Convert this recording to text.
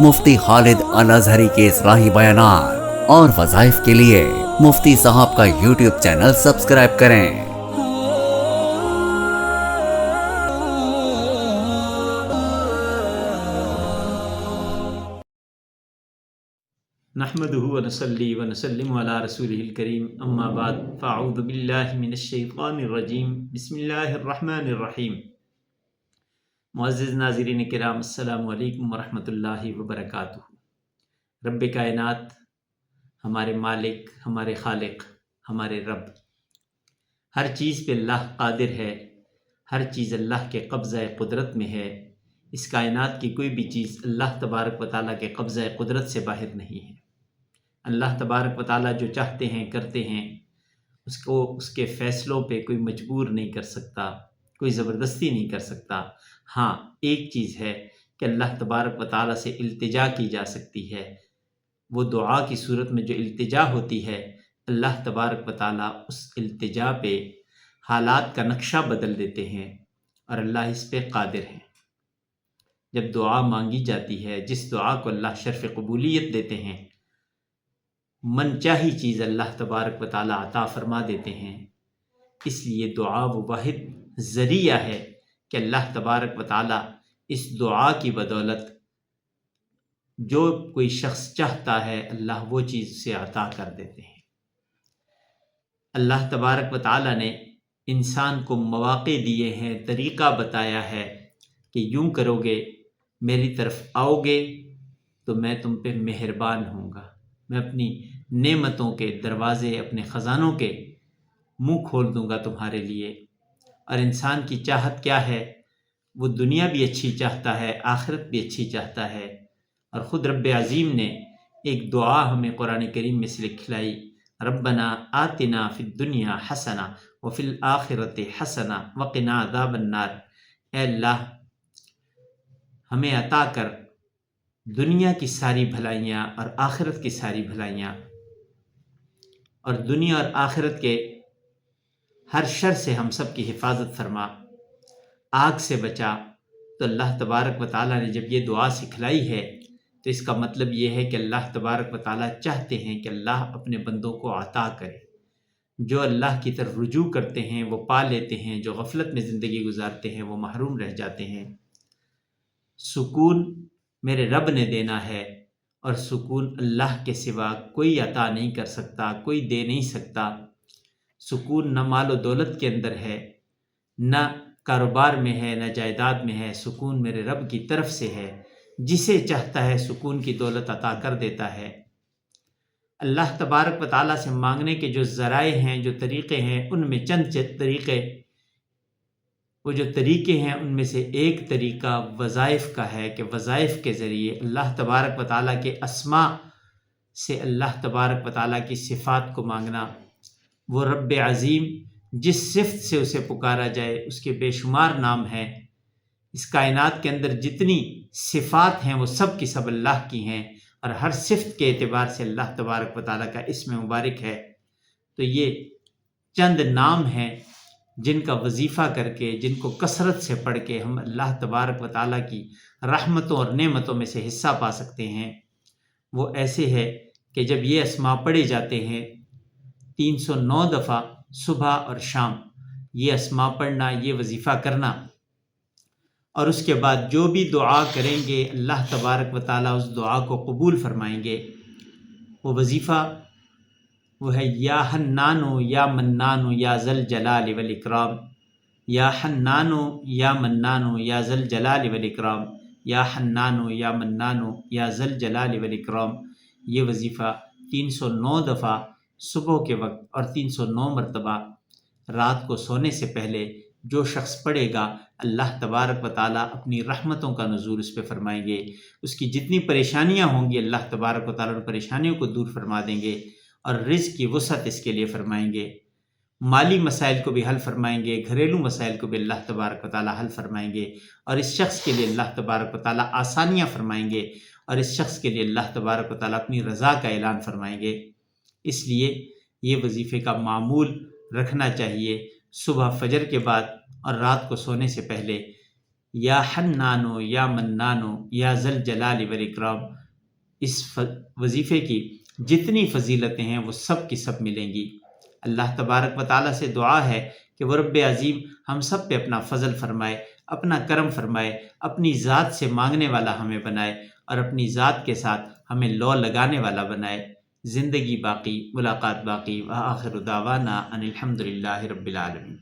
مفتی خالد الازہری کے اصلاحی بیانات اور وظائف کے لیے مفتی صاحب کا یوٹیوب چینل سبسکرائب کریں۔ نحمده ونصلي ونسلم على رسوله الكريم اما بعد فاعوذ باللہ من الشیطان الرجیم بسم اللہ الرحمن الرحیم۔ معزز ناظرین کرام، السلام علیکم ورحمۃ اللہ وبرکاتہ۔ رب کائنات، ہمارے مالک، ہمارے خالق، ہمارے رب، ہر چیز پہ اللہ قادر ہے، ہر چیز اللہ کے قبضہ قدرت میں ہے۔ اس کائنات کی کوئی بھی چیز اللہ تبارک و تعالیٰ کے قبضہ قدرت سے باہر نہیں ہے۔ اللہ تبارک و تعالیٰ جو چاہتے ہیں کرتے ہیں، اس کے فیصلوں پہ کوئی مجبور نہیں کر سکتا، کوئی زبردستی نہیں کر سکتا۔ ہاں، ایک چیز ہے کہ اللہ تبارک و تعالیٰ سے التجا کی جا سکتی ہے۔ وہ دعا کی صورت میں جو التجا ہوتی ہے، اللہ تبارک و تعالیٰ اس التجا پہ حالات کا نقشہ بدل دیتے ہیں، اور اللہ اس پہ قادر ہیں۔ جب دعا مانگی جاتی ہے، جس دعا کو اللہ شرف قبولیت دیتے ہیں، من چاہی چیز اللہ تبارک و تعالیٰ عطا فرما دیتے ہیں۔ اس لیے دعا وہ واحد ذریعہ ہے کہ اللہ تبارک و تعالیٰ اس دعا کی بدولت جو کوئی شخص چاہتا ہے، اللہ وہ چیز اسے عطا کر دیتے ہیں۔ اللہ تبارک و تعالیٰ نے انسان کو مواقع دیے ہیں، طریقہ بتایا ہے کہ یوں کرو گے، میری طرف آؤ گے تو میں تم پہ مہربان ہوں گا، میں اپنی نعمتوں کے دروازے، اپنے خزانوں کے منہ کھول دوں گا تمہارے لیے۔ اور انسان کی چاہت کیا ہے؟ وہ دنیا بھی اچھی چاہتا ہے، آخرت بھی اچھی چاہتا ہے۔ اور خود رب عظیم نے ایک دعا ہمیں قرآن کریم میں سے کھلائی، ربنا آتنا فی الدنیا حسنہ وفی الآخرۃ حسنہ وقنا عذاب النار۔ اے اللہ، ہمیں عطا کر دنیا کی ساری بھلائیاں اور آخرت کی ساری بھلائیاں، اور دنیا اور آخرت کے ہر شر سے ہم سب کی حفاظت فرما، آگ سے بچا۔ تو اللہ تبارک و تعالیٰ نے جب یہ دعا سکھلائی ہے تو اس کا مطلب یہ ہے کہ اللہ تبارک و تعالیٰ چاہتے ہیں کہ اللہ اپنے بندوں کو عطا کرے۔ جو اللہ کی طرف رجوع کرتے ہیں وہ پا لیتے ہیں، جو غفلت میں زندگی گزارتے ہیں وہ محروم رہ جاتے ہیں۔ سکون میرے رب نے دینا ہے، اور سکون اللہ کے سوا کوئی عطا نہیں کر سکتا، کوئی دے نہیں سکتا۔ سکون نہ مال و دولت کے اندر ہے، نہ کاروبار میں ہے، نہ جائیداد میں ہے۔ سکون میرے رب کی طرف سے ہے، جسے چاہتا ہے سکون کی دولت عطا کر دیتا ہے۔ اللہ تبارک و تعالیٰ سے مانگنے کے جو ذرائع ہیں، جو طریقے ہیں، ان میں چند طریقے، وہ جو طریقے ہیں ان میں سے ایک طریقہ وظائف کا ہے کہ وظائف کے ذریعے اللہ تبارک و تعالیٰ کے اسماء سے اللہ تبارک و تعالیٰ کی صفات کو مانگنا۔ وہ رب عظیم، جس صفت سے اسے پکارا جائے، اس کے بے شمار نام ہیں۔ اس کائنات کے اندر جتنی صفات ہیں وہ سب کی سب اللہ کی ہیں، اور ہر صفت کے اعتبار سے اللہ تبارک و تعالیٰ کا اسم مبارک ہے۔ تو یہ چند نام ہیں جن کا وظیفہ کر کے، جن کو کثرت سے پڑھ کے ہم اللہ تبارک و تعالیٰ کی رحمتوں اور نعمتوں میں سے حصہ پا سکتے ہیں۔ وہ ایسے ہے کہ جب یہ اسماء پڑھے جاتے ہیں 309 دفعہ صبح اور شام، یہ اسماء پڑھنا، یہ وظیفہ کرنا، اور اس کے بعد جو بھی دعا کریں گے اللہ تبارک و تعالیٰ اس دعا کو قبول فرمائیں گے۔ وہ وظیفہ وہ ہے یا حنانو یا منانو یا ذل جلال والاکرام، یا حنانو یا منانو یا ذل جلال والاکرام، یا حنانو یا منانو یا ذل جلال والاکرام۔ یہ وظیفہ 309 دفعہ صبح کے وقت اور 309 مرتبہ رات کو سونے سے پہلے جو شخص پڑھے گا، اللہ تبارک و تعالیٰ اپنی رحمتوں کا نزول اس پہ فرمائیں گے۔ اس کی جتنی پریشانیاں ہوں گی اللہ تبارک و تعالیٰ ان پریشانیوں کو دور فرما دیں گے، اور رزق کی وسعت اس کے لیے فرمائیں گے۔ مالی مسائل کو بھی حل فرمائیں گے، گھریلو مسائل کو بھی اللہ تبارک و تعالیٰ حل فرمائیں گے، اور اس شخص کے لیے اللہ تبارک و تعالیٰ آسانیاں فرمائیں گے، اور اس شخص کے لیے اللہ تبارک و تعالیٰ اپنی رضا کا اعلان فرمائیں گے۔ اس لیے یہ وظیفے کا معمول رکھنا چاہیے۔ صبح فجر کے بعد اور رات کو سونے سے پہلے یا حنانو یا منانو یا ذل جلال والاکرام، اس وظیفے کی جتنی فضیلتیں ہیں وہ سب کی سب ملیں گی۔ اللہ تبارک و تعالیٰ سے دعا ہے کہ وہ رب عظیم ہم سب پہ اپنا فضل فرمائے، اپنا کرم فرمائے، اپنی ذات سے مانگنے والا ہمیں بنائے اور اپنی ذات کے ساتھ ہمیں لو لگانے والا بنائے۔ زندگی باقی، ملاقات باقی، وآخر دعوانا ان الحمد للہ رب العالمین۔